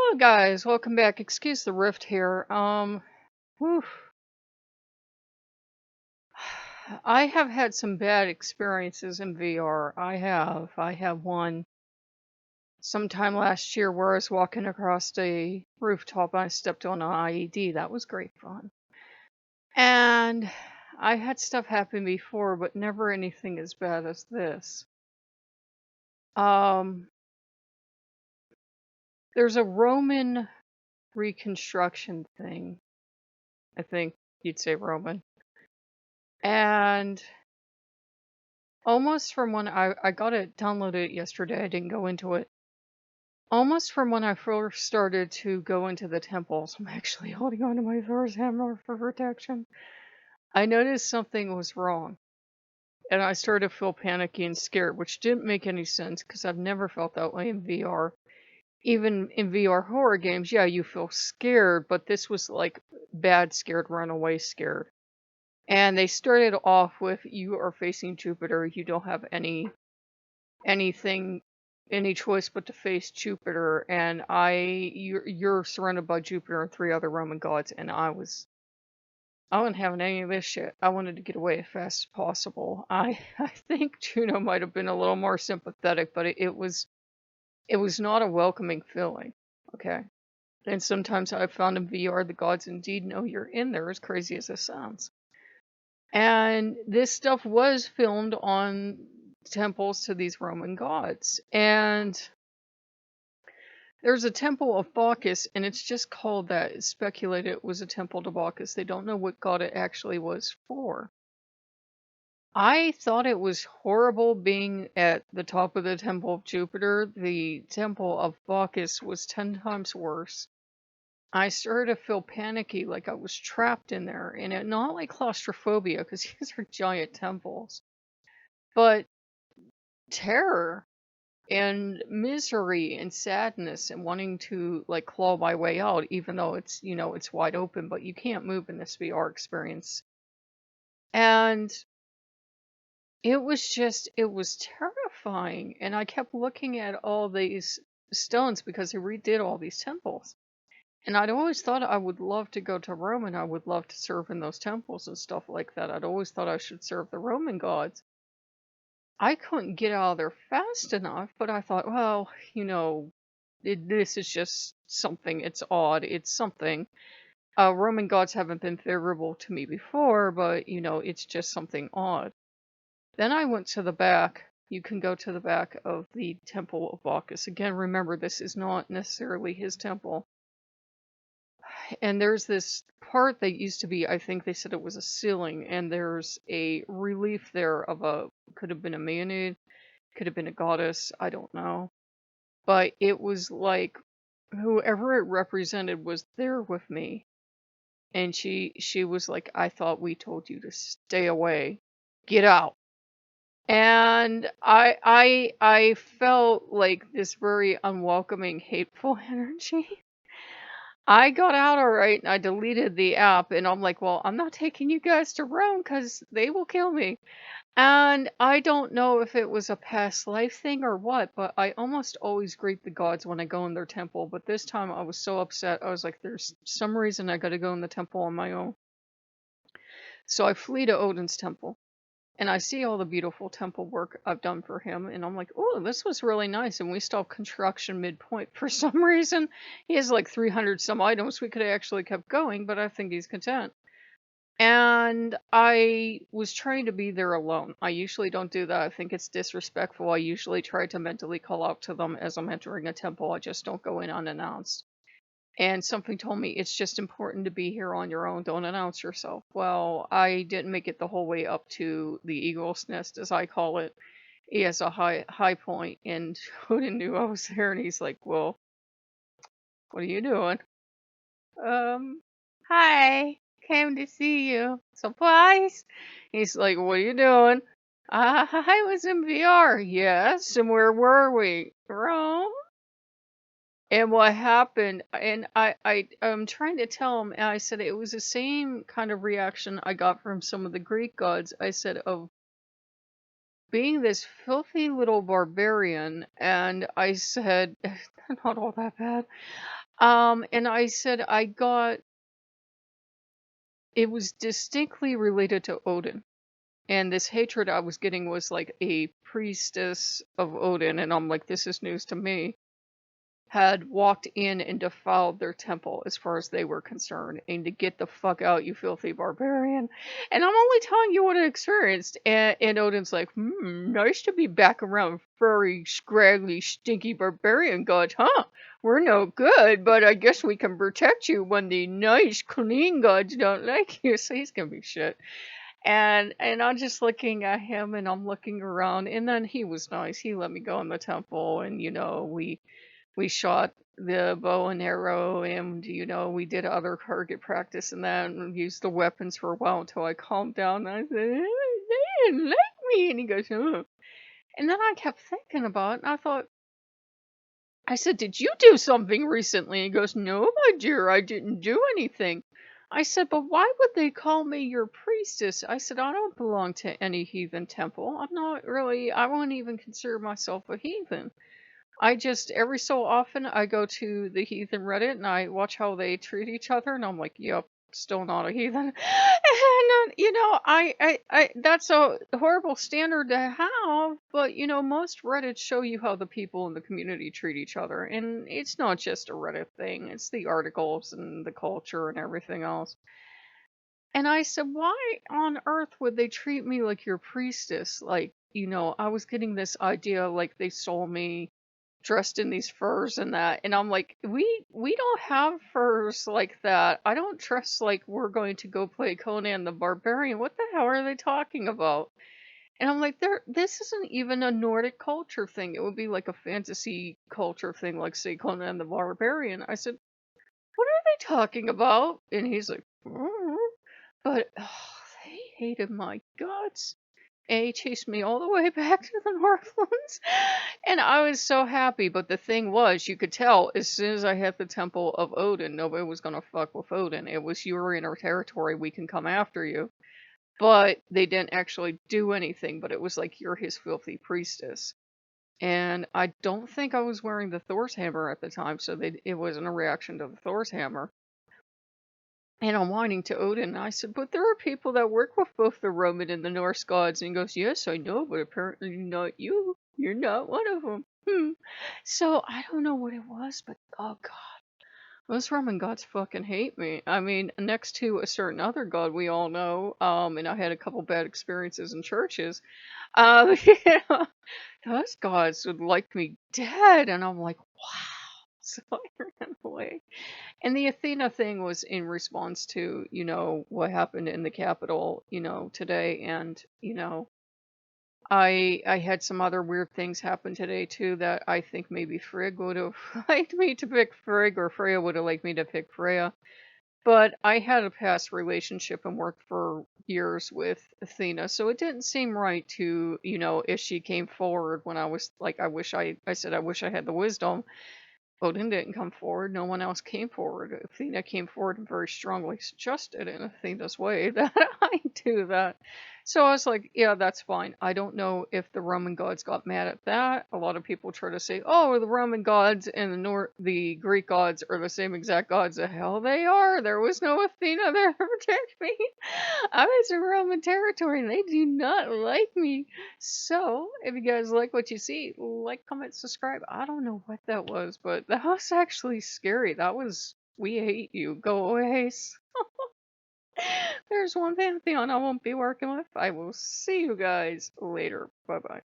Hello guys, welcome back. Excuse the rift here. Whew. I have had some bad experiences in VR. I have one sometime last year where I was walking across a rooftop and I stepped on an IED. That was great fun. And I had stuff happen before, but never anything as bad as this. Um, there's a Roman reconstruction thing. I think you'd say Roman. And almost from when I got it downloaded yesterday, I didn't go into it. Almost from when I first started to go into the temples, I'm actually holding on to my Thor's hammer for protection. I noticed something was wrong. And I started to feel panicky and scared, which didn't make any sense because I've never felt that way in VR. Even in VR horror games, yeah, you feel scared, but this was like bad scared, runaway scared. And they started off with you are facing Jupiter, you don't have anything any choice but to face Jupiter, and you're surrounded by Jupiter and three other Roman gods, and I wasn't having any of this shit. I wanted to get away as fast as possible. I think Juno might have been a little more sympathetic, but it was not a welcoming feeling. Okay. And sometimes I've found in VR the gods indeed know you're in there, as crazy as it sounds. And this stuff was filmed on temples to these Roman gods. And there's a temple of Bacchus, and it's just called that. It's speculated it was a temple to Bacchus. They don't know what god it actually was for. I thought it was horrible being at the top of the temple of Jupiter. The temple of Bacchus was 10 times worse. I started to feel panicky, like I was trapped in there, and it not like claustrophobia, because these are giant temples, but terror and misery and sadness and wanting to like claw my way out, even though it's it's wide open, but you can't move in this VR experience. And it was terrifying, and I kept looking at all these stones because they redid all these temples. And I'd always thought I would love to go to Rome and I would love to serve in those temples and stuff like that. I'd always thought I should serve the Roman gods. I couldn't get out of there fast enough, but I thought, well, this is just something. It's odd. It's something. Roman gods haven't been favorable to me before, but, it's just something odd. Then I went to the back. You can go to the back of the Temple of Bacchus. Again, remember, this is not necessarily his temple. And there's this part that used to be, I think they said it was a ceiling, and there's a relief there of could have been a Maenad, could have been a goddess, I don't know. But it was like whoever it represented was there with me. And she was like, I thought we told you to stay away. Get out. And I felt like this very unwelcoming, hateful energy. I got out all right, and I deleted the app, and I'm like, well, I'm not taking you guys to Rome because they will kill me. And I don't know if it was a past life thing or what, but I almost always greet the gods when I go in their temple. But this time I was so upset. I was like, there's some reason I got to go in the temple on my own. So I flee to Odin's temple. And I see all the beautiful temple work I've done for him, and I'm like, oh, this was really nice. And we stopped construction midpoint for some reason. He has like 300 some items. We could have actually kept going, but I think he's content. And I was trying to be there alone. I usually don't do that. I think it's disrespectful. I usually try to mentally call out to them as I'm entering a temple. I just don't go in unannounced. And something told me it's just important to be here on your own. Don't announce yourself. Well, I didn't make it the whole way up to the eagle's nest, as I call it. He has a high point, and Odin knew I was there, and he's like, "Well, what are you doing?" Hi, came to see you. Surprise! He's like, "What are you doing?" I was in VR. Yes, and where were we? Rome. And what happened, and I'm trying to tell him, and I said it was the same kind of reaction I got from some of the Greek gods. I said, of being this filthy little barbarian, and I said, they're not all that bad. And I said I got it was distinctly related to Odin. And this hatred I was getting was like a priestess of Odin, and I'm like, this is news to me, had walked in and defiled their temple as far as they were concerned, and to get the fuck out, you filthy barbarian. And I'm only telling you what I experienced. And Odin's like, nice to be back around furry, scraggly, stinky barbarian gods, huh? We're no good, but I guess we can protect you when the nice, clean gods don't like you. So he's gonna be shit. And I'm just looking at him and I'm looking around, and then he was nice. He let me go in the temple, and we shot the bow and arrow, and we did other target practice and that, and used the weapons for a while until I calmed down. And I said, they didn't like me, and he goes, oh. And then I kept thinking about it, and I said, did you do something recently? He goes, no, my dear, I didn't do anything. I said, but why would they call me your priestess? I said, I don't belong to any heathen temple. I'm not really, I wouldn't even consider myself a heathen. I just, every so often, I go to the heathen Reddit and I watch how they treat each other, and I'm like, yep, still not a heathen. And, that's a horrible standard to have, but, most Reddits show you how the people in the community treat each other, and it's not just a Reddit thing, it's the articles and the culture and everything else. And I said, why on earth would they treat me like your priestess? Like, I was getting this idea like they saw me dressed in these furs and that, and I'm like, we don't have furs like that. I don't dress like we're going to go play Conan the Barbarian. What the hell are they talking about? And I'm like, this isn't even a Nordic culture thing. It would be like a fantasy culture thing, like say Conan the Barbarian. I said, what are they talking about? And he's like, but they hated my guts. And he chased me all the way back to the Northlands. And I was so happy. But the thing was, you could tell as soon as I hit the Temple of Odin, nobody was going to fuck with Odin. It was, you were in our territory, we can come after you. But they didn't actually do anything. But it was like, you're his filthy priestess. And I don't think I was wearing the Thor's hammer at the time. So it wasn't a reaction to the Thor's hammer. And I'm whining to Odin, and I said, but there are people that work with both the Roman and the Norse gods. And he goes, yes, I know, but apparently not you. You're not one of them. So I don't know what it was, but oh god, those Roman gods fucking hate me. I mean, next to a certain other god we all know, and I had a couple bad experiences in churches, yeah, those gods would like me dead. And I'm like, wow. So I ran away. And the Athena thing was in response to, what happened in the Capitol, today. And, I had some other weird things happen today too that I think maybe Frigg would have liked me to pick Frigg, or Freya would have liked me to pick Freya. But I had a past relationship and worked for years with Athena, so it didn't seem right to, if she came forward when I was like, I said, I wish I had the wisdom. Odin didn't come forward. No one else came forward. Athena came forward and very strongly suggested in Athena's way that I do that. So I was like, yeah, that's fine. I don't know if the Roman gods got mad at that. A lot of people try to say, oh, the Roman gods and the Greek gods are the same exact gods. The hell they are. There was no Athena there to protect me. I was in Roman territory and they do not like me. So, if you guys like what you see, like, comment, subscribe. I don't know what that was, but that was actually scary. That was, we hate you. Go away. There's one pantheon I won't be working with. I will see you guys later. Bye bye.